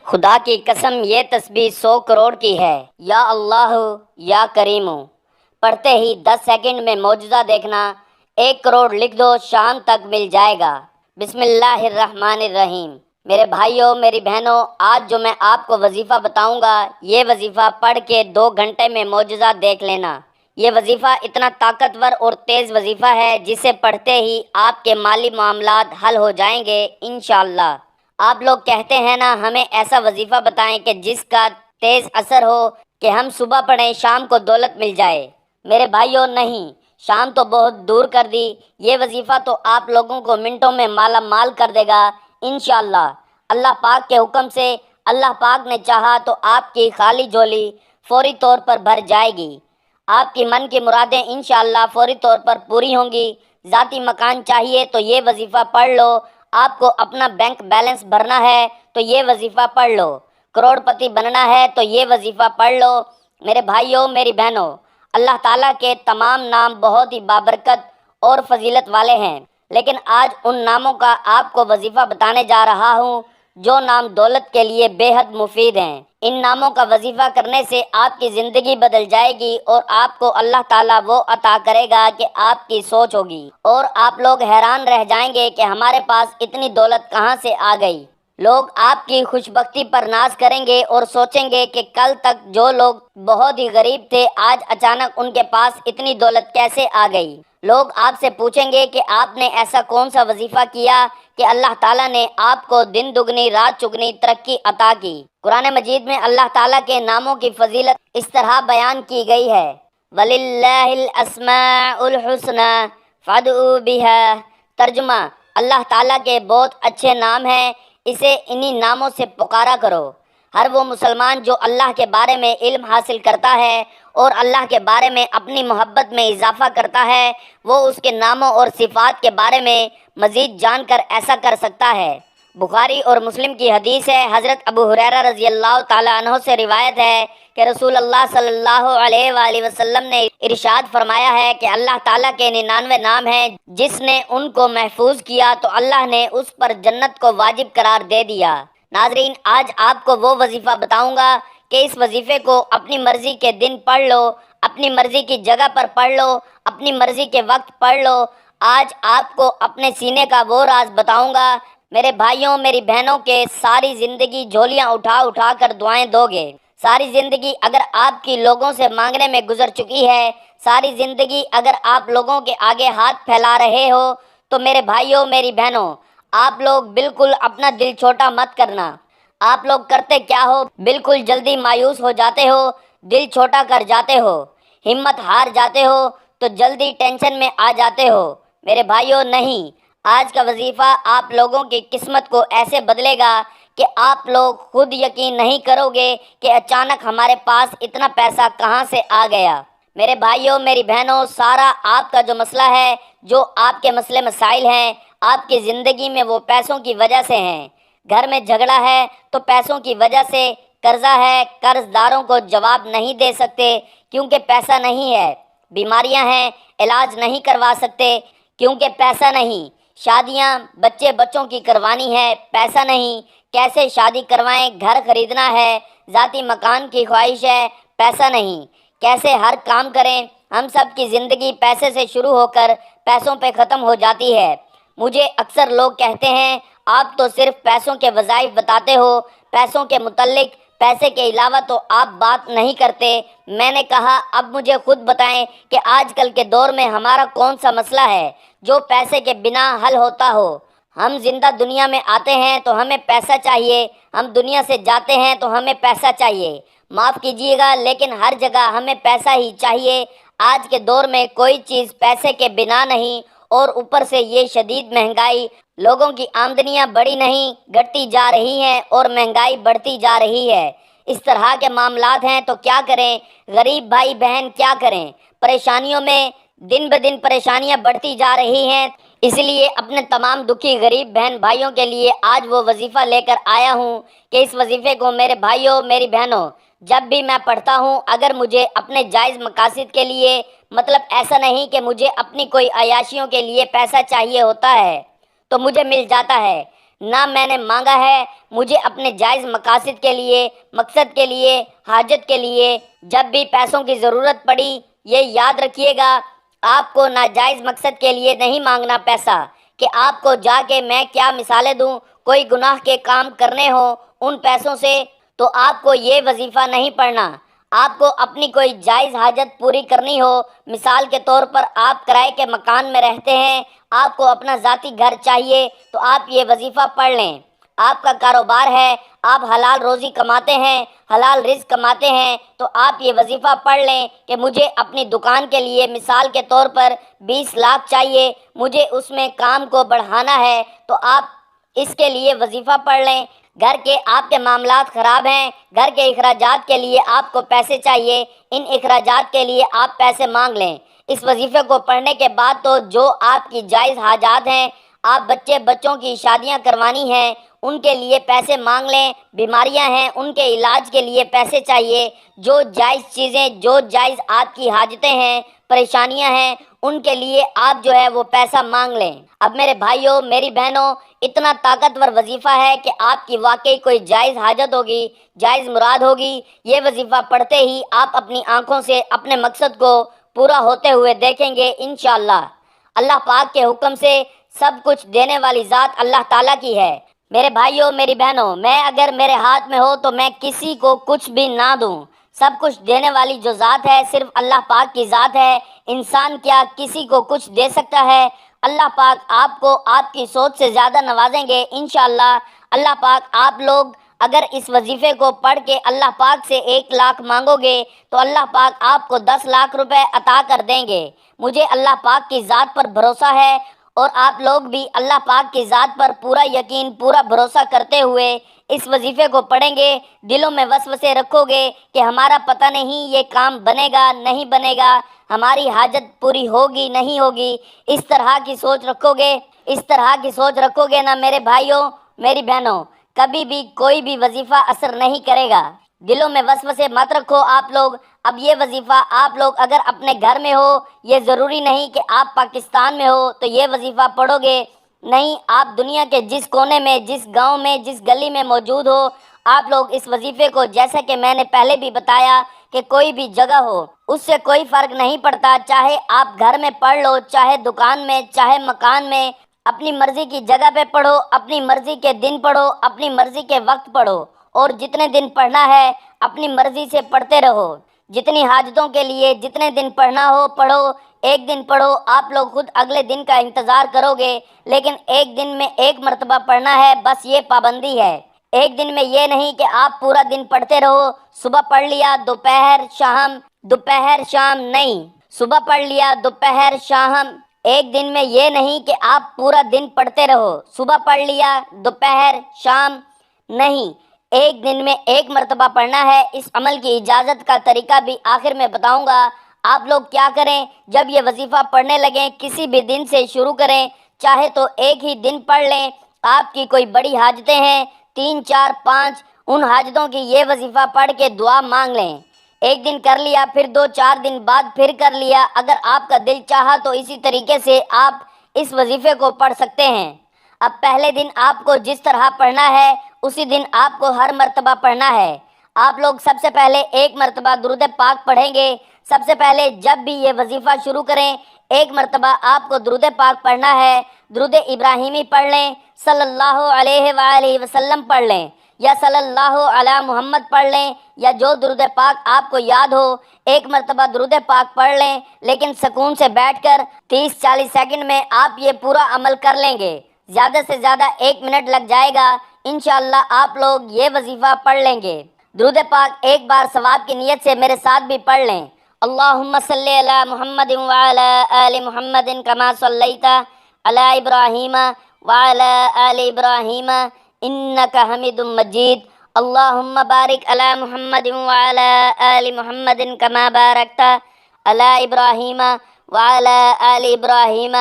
خدا کی قسم یہ تسبیح 100 کروڑ کی ہے۔ یا اللہ یا کریم، پڑھتے ہی 10 سیکنڈ میں معجزہ دیکھنا، 1 کروڑ لکھ دو، شام تک مل جائے گا۔ بسم اللہ الرحمن الرحیم۔ میرے بھائیوں میری بہنوں، آج جو میں آپ کو وظیفہ بتاؤں گا، یہ وظیفہ پڑھ کے 2 گھنٹے میں معجزہ دیکھ لینا۔ یہ وظیفہ اتنا طاقتور اور تیز وظیفہ ہے جسے پڑھتے ہی آپ کے مالی معاملات حل ہو جائیں گے انشاءاللہ۔ آپ لوگ کہتے ہیں نا ہمیں ایسا وظیفہ بتائیں کہ جس کا تیز اثر ہو، کہ ہم صبح پڑھیں شام کو دولت مل جائے۔ میرے بھائیوں نہیں، شام تو بہت دور کر دی، یہ وظیفہ تو آپ لوگوں کو منٹوں میں مالا مال کر دے گا انشاءاللہ۔ اللہ پاک کے حکم سے، اللہ پاک نے چاہا تو آپ کی خالی جھولی فوری طور پر بھر جائے گی۔ آپ کی من کی مرادیں انشاءاللہ فوری طور پر پوری ہوں گی۔ ذاتی مکان چاہیے تو یہ وظیفہ پڑھ لو۔ آپ کو اپنا بینک بیلنس بھرنا ہے تو یہ وظیفہ پڑھ لو۔ کروڑ پتی بننا ہے تو یہ وظیفہ پڑھ لو۔ میرے بھائیوں میری بہنوں، اللہ تعالیٰ کے تمام نام بہت ہی بابرکت اور فضیلت والے ہیں، لیکن آج ان ناموں کا آپ کو وظیفہ بتانے جا رہا ہوں جو نام دولت کے لیے بے حد مفید ہیں۔ ان ناموں کا وظیفہ کرنے سے آپ کی زندگی بدل جائے گی اور آپ کو اللہ تعالیٰ وہ عطا کرے گا کہ آپ کی سوچ ہوگی، اور آپ لوگ حیران رہ جائیں گے کہ ہمارے پاس اتنی دولت کہاں سے آ گئی۔ لوگ آپ کی خوش بختی پر ناز کریں گے اور سوچیں گے کہ کل تک جو لوگ بہت ہی غریب تھے آج اچانک ان کے پاس اتنی دولت کیسے آ گئی۔ لوگ آپ سے پوچھیں گے کہ آپ نے ایسا کون سا وظیفہ کیا کہ اللہ تعالیٰ نے آپ کو دن دگنی رات چگنی ترقی عطا کی۔ قرآن مجید میں اللہ تعالیٰ کے ناموں کی فضیلت اس طرح بیان کی گئی ہے، وَلِلَّهِ الْأَسْمَاءُ الْحُسْنَى فَادْعُوا بِهَا۔ ترجمہ، اللہ تعالیٰ کے بہت اچھے نام ہیں، اسے انہی ناموں سے پکارا کرو۔ ہر وہ مسلمان جو اللہ کے بارے میں علم حاصل کرتا ہے اور اللہ کے بارے میں اپنی محبت میں اضافہ کرتا ہے، وہ اس کے ناموں اور صفات کے بارے میں مزید جان کر ایسا کر سکتا ہے۔ بخاری اور مسلم کی حدیث ہے، حضرت ابو ہریرہ رضی اللہ تعالیٰ عنہ سے روایت ہے کہ رسول اللہ صلی اللہ علیہ وآلہ وسلم نے ارشاد فرمایا ہے کہ اللہ تعالیٰ کے 99 نام ہیں، جس نے ان کو محفوظ کیا تو اللہ نے اس پر جنت کو واجب قرار دے دیا۔ ناظرین، آج آپ کو وہ وظیفہ بتاؤں گا کہ اس وظیفے کو اپنی مرضی کے دن پڑھ لو، اپنی مرضی کی جگہ پر پڑھ لو، اپنی مرضی کے وقت پڑھ لو۔ آج آپ کو اپنے سینے کا وہ راز بتاؤں گا، میرے بھائیوں میری بہنوں کے ساری زندگی جھولیاں اٹھا اٹھا کر دعائیں دو گے۔ ساری زندگی اگر آپ کی لوگوں سے مانگنے میں گزر چکی ہے، ساری زندگی اگر آپ لوگوں کے آگے ہاتھ پھیلا رہے ہو، تو میرے بھائیوں میری بہنوں، آپ لوگ بالکل اپنا دل چھوٹا مت کرنا۔ آپ لوگ کرتے کیا ہو؟ بالکل جلدی مایوس ہو جاتے ہو، دل چھوٹا کر جاتے ہو، ہمت ہار جاتے ہو، تو جلدی ٹینشن میں آ جاتے ہو۔ میرے بھائیوں نہیں، آج کا وظیفہ آپ لوگوں کی قسمت کو ایسے بدلے گا کہ آپ لوگ خود یقین نہیں کرو گے کہ اچانک ہمارے پاس اتنا پیسہ کہاں سے آ گیا۔ میرے بھائیوں میری بہنوں، سارا آپ کا جو مسئلہ ہے، جو آپ کے مسئلے مسائل ہیں آپ کی زندگی میں، وہ پیسوں کی وجہ سے ہیں۔ گھر میں جھگڑا ہے تو پیسوں کی وجہ سے، قرضہ ہے، قرض داروں کو جواب نہیں دے سکتے کیونکہ پیسہ نہیں ہے، بیماریاں ہیں، علاج نہیں کروا سکتے کیونکہ پیسہ نہیں، شادیاں بچوں کی کروانی ہے، پیسہ نہیں، کیسے شادی کروائیں، گھر خریدنا ہے، ذاتی مکان کی خواہش ہے، پیسہ نہیں، کیسے ہر کام کریں۔ ہم سب کی زندگی پیسے سے شروع ہو کر پیسوں پہ ختم ہو جاتی ہے۔ مجھے اکثر لوگ کہتے ہیں آپ تو صرف پیسوں کے وظائف بتاتے ہو، پیسوں کے متعلق، پیسے کے علاوہ تو آپ بات نہیں کرتے۔ میں نے کہا اب مجھے خود بتائیں کہ آج کل کے دور میں ہمارا کون سا مسئلہ ہے جو پیسے کے بنا حل ہوتا ہو۔ ہم زندہ دنیا میں آتے ہیں تو ہمیں پیسہ چاہیے، ہم دنیا سے جاتے ہیں تو ہمیں پیسہ چاہیے۔ معاف کیجیے گا لیکن ہر جگہ ہمیں پیسہ ہی چاہیے۔ آج کے دور میں کوئی چیز پیسے کے بنا نہیں، اور اوپر سے یہ شدید مہنگائی، لوگوں کی آمدنیاں بڑی نہیں گھٹتی جا رہی ہیں اور مہنگائی بڑھتی جا رہی ہے۔ اس طرح کے معاملات ہیں تو کیا کریں؟ غریب بھائی بہن کیا کریں؟ پریشانیوں میں دن بدن پریشانیاں بڑھتی جا رہی ہیں۔ اس لیے اپنے تمام دکھی غریب بہن بھائیوں کے لیے آج وہ وظیفہ لے کر آیا ہوں کہ اس وظیفے کو میرے بھائیوں میری بہنوں جب بھی میں پڑھتا ہوں، اگر مجھے اپنے جائز مقاصد کے لیے، مطلب ایسا نہیں کہ مجھے اپنی کوئی عیاشیوں کے لیے پیسہ چاہیے ہوتا ہے تو مجھے مل جاتا ہے، نہ میں نے مانگا ہے، مجھے اپنے جائز مقاصد کے لیے، مقصد کے لیے، حاجت کے لیے جب بھی پیسوں کی ضرورت پڑی۔ یہ یاد رکھیے گا، آپ کو ناجائز مقصد کے لیے نہیں مانگنا پیسہ کہ آپ کو جا کے میں کیا مثالیں دوں، کوئی گناہ کے کام کرنے ہوں ان پیسوں سے تو آپ کو یہ وظیفہ نہیں پڑھنا۔ آپ کو اپنی کوئی جائز حاجت پوری کرنی ہو، مثال کے طور پر آپ کرائے کے مکان میں رہتے ہیں، آپ کو اپنا ذاتی گھر چاہیے تو آپ یہ وظیفہ پڑھ لیں۔ آپ کا کاروبار ہے، آپ حلال روزی کماتے ہیں، حلال رزق کماتے ہیں تو آپ یہ وظیفہ پڑھ لیں کہ مجھے اپنی دکان کے لیے مثال کے طور پر 20 لاکھ چاہیے، مجھے اس میں کام کو بڑھانا ہے تو آپ اس کے لیے وظیفہ پڑھ لیں۔ گھر کے آپ کے معاملات خراب ہیں، گھر کے اخراجات کے لیے آپ کو پیسے چاہیے، ان اخراجات کے لیے آپ پیسے مانگ لیں۔ اس وظیفے کو پڑھنے کے بعد تو جو آپ کی جائز حاجات ہیں، آپ بچوں کی شادیاں کروانی ہیں ان کے لیے پیسے مانگ لیں، بیماریاں ہیں ان کے علاج کے لیے پیسے چاہیے، جو جائز چیزیں، جو جائز آپ کی حاجتیں ہیں، پریشانیاں ہیں ان کے لیے آپ جو ہے وہ پیسہ مانگ لیں۔ اب میرے بھائیوں، میری بہنوں، اتنا طاقتور وظیفہ ہے کہ آپ کی واقعی کوئی جائز حاجت ہوگی، جائز مراد ہوگی، یہ وظیفہ پڑھتے ہی آپ اپنی آنکھوں سے اپنے مقصد کو پورا ہوتے ہوئے دیکھیں گے انشاءاللہ۔ اللہ پاک کے حکم سے سب کچھ دینے والی ذات اللہ تعالیٰ کی ہے۔ میرے بھائیوں، میری بہنوں، میں اگر میرے ہاتھ میں ہو تو میں کسی کو کچھ بھی نہ دوں۔ سب کچھ دینے والی جو ذات ہے صرف اللہ پاک کی ذات ہے۔ انسان کیا کسی کو کچھ دے سکتا ہے؟ اللہ پاک آپ کو آپ کی سوچ سے زیادہ نوازیں گے انشاءاللہ۔ اللہ پاک آپ لوگ اگر اس وظیفے کو پڑھ کے اللہ پاک سے 1 لاکھ مانگو گے تو اللہ پاک آپ کو 10 لاکھ روپے عطا کر دیں گے۔ مجھے اللہ پاک کی ذات پر بھروسہ ہے اور آپ لوگ بھی اللہ پاک کی ذات پر پورا یقین، پورا بھروسہ کرتے ہوئے اس وظیفے کو پڑھیں گے۔ دلوں میں وسوسے رکھو گے کہ ہمارا پتہ نہیں یہ کام بنے گا نہیں بنے گا، ہماری حاجت پوری ہوگی نہیں ہوگی، اس طرح کی سوچ رکھو گے، اس طرح کی سوچ رکھو گے نا میرے بھائیوں، میری بہنوں، کبھی بھی کوئی بھی وظیفہ اثر نہیں کرے گا۔ دلوں میں وسوسے مت رکھو آپ لوگ۔ اب یہ وظیفہ آپ لوگ اگر اپنے گھر میں ہو، یہ ضروری نہیں کہ آپ پاکستان میں ہو تو یہ وظیفہ پڑھو گے، نہیں، آپ دنیا کے جس کونے میں، جس گاؤں میں، جس گلی میں موجود ہو، آپ لوگ اس وظیفے کو، جیسا کہ میں نے پہلے بھی بتایا کہ کوئی بھی جگہ ہو اس سے کوئی فرق نہیں پڑتا، چاہے آپ گھر میں پڑھ لو، چاہے دکان میں، چاہے مکان میں، اپنی مرضی کی جگہ پہ پڑھو، اپنی مرضی کے دن پڑھو، اپنی مرضی کے وقت پڑھو، اور جتنے دن پڑھنا ہے اپنی مرضی سے پڑھتے رہو۔ جتنی حاجتوں کے لیے جتنے دن پڑھنا ہو پڑھو، ایک دن پڑھو، آپ لوگ خود اگلے دن کا انتظار کرو گے، لیکن ایک دن میں ایک مرتبہ پڑھنا ہے، بس یہ پابندی ہے۔ ایک دن میں یہ نہیں کہ آپ پورا دن پڑھتے رہو، صبح پڑھ لیا دوپہر شام، دوپہر شام نہیں، صبح پڑھ لیا دوپہر شام۔ ایک دن میں یہ نہیں کہ آپ پورا دن پڑھتے رہو، صبح پڑھ لیا دوپہر شام نہیں، ایک دن میں ایک مرتبہ پڑھنا ہے۔ اس عمل کی اجازت کا طریقہ بھی آخر میں بتاؤں گا۔ آپ لوگ کیا کریں، جب یہ وظیفہ پڑھنے لگیں کسی بھی دن سے شروع کریں، چاہے تو ایک ہی دن پڑھ لیں۔ آپ کی کوئی بڑی حاجتیں ہیں 3 4 5، ان حاجتوں کی یہ وظیفہ پڑھ کے دعا مانگ لیں۔ ایک دن کر لیا، پھر 2 4 دن بعد پھر کر لیا، اگر آپ کا دل چاہا تو اسی طریقے سے آپ اس وظیفے کو پڑھ سکتے ہیں۔ اب پہلے دن آپ کو جس طرح پڑھنا ہے اسی دن آپ کو ہر مرتبہ پڑھنا ہے۔ آپ لوگ سب سے پہلے ایک مرتبہ درود پاک پڑھیں گے۔ سب سے پہلے جب بھی یہ وظیفہ شروع کریں ایک مرتبہ آپ کو درود پاک پڑھنا ہے۔ درود ابراہیمی پڑھ لیں، صلی اللہ علیہ وآلہ وسلم پڑھ لیں، یا صلی اللہ علی محمد پڑھ لیں، یا جو درود پاک آپ کو یاد ہو ایک مرتبہ درود پاک پڑھ لیں، لیکن سکون سے بیٹھ کر 30 40 سیکنڈ میں آپ یہ پورا عمل کر لیں گے۔ زیادہ سے زیادہ 1 منٹ لگ جائے گا، انشاءاللہ آپ لوگ یہ وظیفہ پڑھ لیں گے۔ درود پاک ایک بار ثواب کی نیت سے میرے ساتھ بھی پڑھ لیں۔ اللہم صلی علی محمد وعلی آل محمد کما صلیت علی ابراہیم وعلی آل ابراہیم انک حمید مجید۔ اللہم بارک علی محمد وعلی آل محمد کما بارکت علی ابراہیم وعلی آل ابراہیم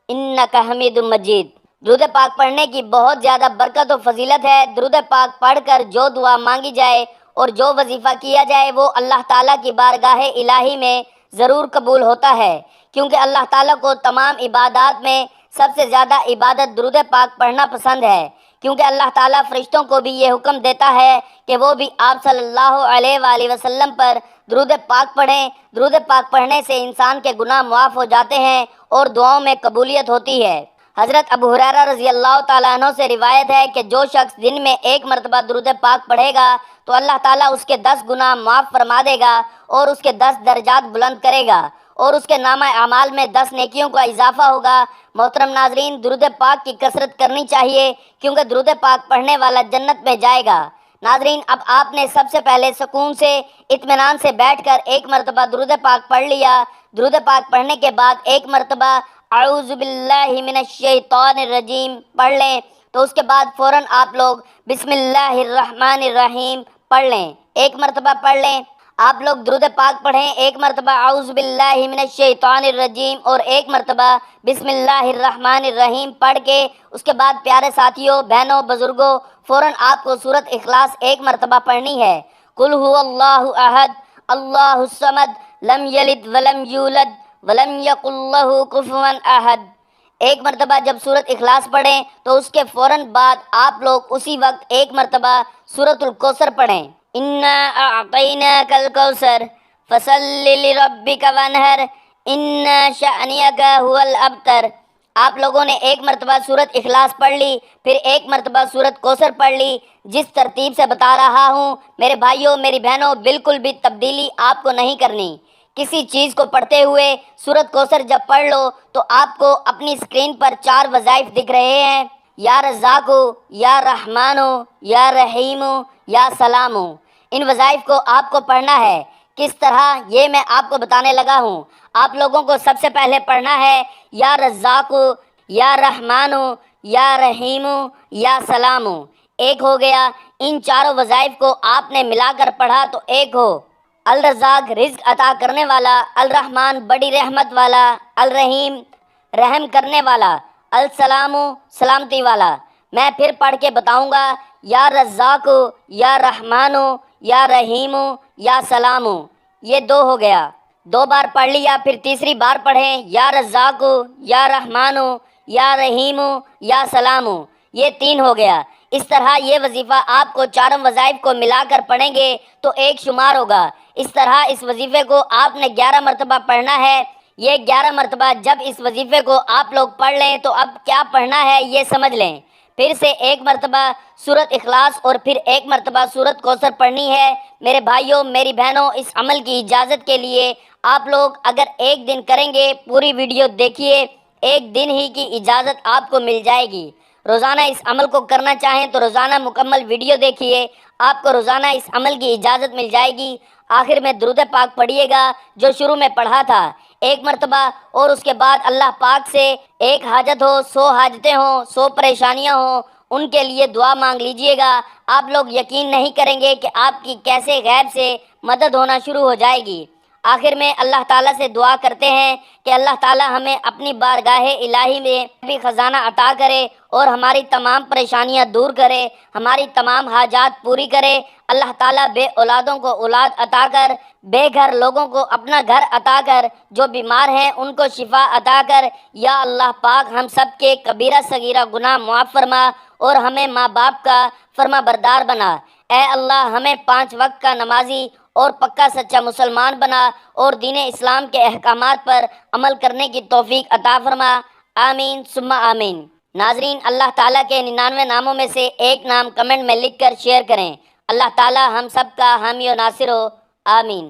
انک حمید مجید۔ درود پاک پڑھنے کی بہت زیادہ برکت و فضیلت ہے۔ درود پاک پڑھ کر جو دعا مانگی جائے اور جو وظیفہ کیا جائے وہ اللہ تعالیٰ کی بارگاہ الہی میں ضرور قبول ہوتا ہے، کیونکہ اللہ تعالیٰ کو تمام عبادات میں سب سے زیادہ عبادت درود پاک پڑھنا پسند ہے، کیونکہ اللہ تعالیٰ فرشتوں کو بھی یہ حکم دیتا ہے کہ وہ بھی آپ صلی اللہ علیہ وآلہ وسلم پر درود پاک پڑھیں۔ درود پاک پڑھنے سے انسان کے گناہ معاف ہو جاتے ہیں اور دعاؤں میں قبولیت ہوتی ہے۔ حضرت ابو ہریرہ رضی اللہ تعالیٰ عنہ سے روایت ہے کہ جو شخص دن میں 1 مرتبہ درود پاک پڑھے گا تو اللہ تعالیٰ اس کے 10 گناہ معاف فرما دے گا اور اس کے 10 درجات بلند کرے گا اور اس کے نامہ اعمال میں 10 نیکیوں کا اضافہ ہوگا۔ محترم ناظرین، درود پاک کی کثرت کرنی چاہیے کیونکہ درود پاک پڑھنے والا جنت میں جائے گا۔ ناظرین، اب آپ نے سب سے پہلے سکون سے اطمینان سے بیٹھ کر 1 مرتبہ درود پاک پڑھ لیا۔ درود پاک پڑھنے کے بعد 1 مرتبہ اعوذ باللہ من الشیطان الرجیم پڑھ لیں تو اس کے بعد فوراً آپ لوگ بسم اللہ الرحمن الرحیم پڑھ لیں۔ 1 مرتبہ پڑھ لیں۔ آپ لوگ درود پاک پڑھیں، 1 مرتبہ اعوذ باللہ من الشیطان الرجیم اور 1 مرتبہ بسم اللہ الرحمن الرحیم پڑھ کے اس کے بعد پیارے ساتھیوں، بہنوں، بزرگوں، فوراً آپ کو سورۃ اخلاص 1 مرتبہ پڑھنی ہے۔ قل هو اللہ احد اللہ الصمد لم یلد ولم یولد ولم یکن لہ کفوا احد۔ 1 مرتبہ جب سورۃ اخلاص پڑھیں تو اس کے فوراً بعد آپ لوگ اسی وقت 1 مرتبہ سورۃ الکوثر پڑھیں۔ انا اعطیناک الکوثر فصل لربک وانحر ان شأنک هو الابتر۔ آپ لوگوں نے 1 مرتبہ سورۃ اخلاص پڑھ لی، پھر 1 مرتبہ سورۃ کوثر پڑھ لی۔ جس ترتیب سے بتا رہا ہوں میرے بھائیوں، میری بہنوں، بالکل بھی تبدیلی آپ کو نہیں کرنی۔ کسی چیز کو پڑھتے ہوئے سورۃ کوثر جب پڑھ لو تو آپ کو اپنی اسکرین پر 4 وظائف دکھ رہے ہیں، یا رزاقو، یا رحمانو، یا رحیمو، یا سلامو۔ ان وظائف کو آپ کو پڑھنا ہے۔ کس طرح، یہ میں آپ کو بتانے لگا ہوں۔ آپ لوگوں کو سب سے پہلے پڑھنا ہے یا رزاقو، یا رحمانو، یا رحیمو، یا سلامو۔ 1 ہو گیا۔ ان 4 وظائف کو آپ نے ملا کر پڑھا تو 1 ہو۔ الرزاق رزق عطا کرنے والا، الرحمن بڑی رحمت والا، الرحیم رحم کرنے والا، السلام سلامتی والا۔ میں پھر پڑھ کے بتاؤں گا، یا رزاق، یا رحمان، یا رحیم، یا سلام۔ یہ 2 ہو گیا۔ 2 بار پڑھ لیا، پھر تیسری بار پڑھیں، یا رزاق، یا رحمان، یا رحیم، یا سلام۔ یہ 3 ہو گیا۔ اس طرح یہ وظیفہ آپ کو 4 وظائف کو ملا کر پڑھیں گے تو 1 شمار ہوگا۔ اس طرح اس وظیفے کو آپ نے 11 مرتبہ پڑھنا ہے۔ یہ 11 مرتبہ جب اس وظیفے کو آپ لوگ پڑھ لیں تو اب کیا پڑھنا ہے یہ سمجھ لیں۔ پھر سے 1 مرتبہ سورۃ اخلاص اور پھر 1 مرتبہ سورۃ کوثر پڑھنی ہے۔ میرے بھائیوں، میری بہنوں، اس عمل کی اجازت کے لیے آپ لوگ اگر 1 دن کریں گے، پوری ویڈیو دیکھیے، 1 دن ہی کی اجازت آپ کو مل جائے گی۔ روزانہ اس عمل کو کرنا چاہیں تو روزانہ مکمل ویڈیو دیکھیے، آپ کو روزانہ اس عمل کی اجازت مل جائے گی۔ آخر میں درود پاک پڑھیے گا جو شروع میں پڑھا تھا 1 مرتبہ، اور اس کے بعد اللہ پاک سے 1 حاجت ہو، 100 حاجتیں ہوں، 100 پریشانیاں ہوں، ان کے لیے دعا مانگ لیجئے گا۔ آپ لوگ یقین نہیں کریں گے کہ آپ کی کیسے غیب سے مدد ہونا شروع ہو جائے گی۔ آخر میں اللہ تعالیٰ سے دعا کرتے ہیں کہ اللہ تعالیٰ ہمیں اپنی بارگاہ الہی میں بھی خزانہ عطا کرے اور ہماری تمام پریشانیاں دور کرے، ہماری تمام حاجات پوری کرے۔ اللہ تعالیٰ بے اولادوں کو اولاد عطا کر، بے گھر لوگوں کو اپنا گھر عطا کر، جو بیمار ہیں ان کو شفا عطا کر۔ یا اللہ پاک، ہم سب کے کبیرہ صغیرہ گناہ معاف فرما اور ہمیں ماں باپ کا فرما بردار بنا۔ اے اللہ، ہمیں 5 وقت کا نمازی اور پکا سچا مسلمان بنا اور دین اسلام کے احکامات پر عمل کرنے کی توفیق عطا فرما۔ آمین ثم آمین۔ ناظرین، اللہ تعالیٰ کے 99 ناموں میں سے ایک نام کمنٹ میں لکھ کر شیئر کریں۔ اللہ تعالیٰ ہم سب کا حامی و ناصر ہو۔ آمین۔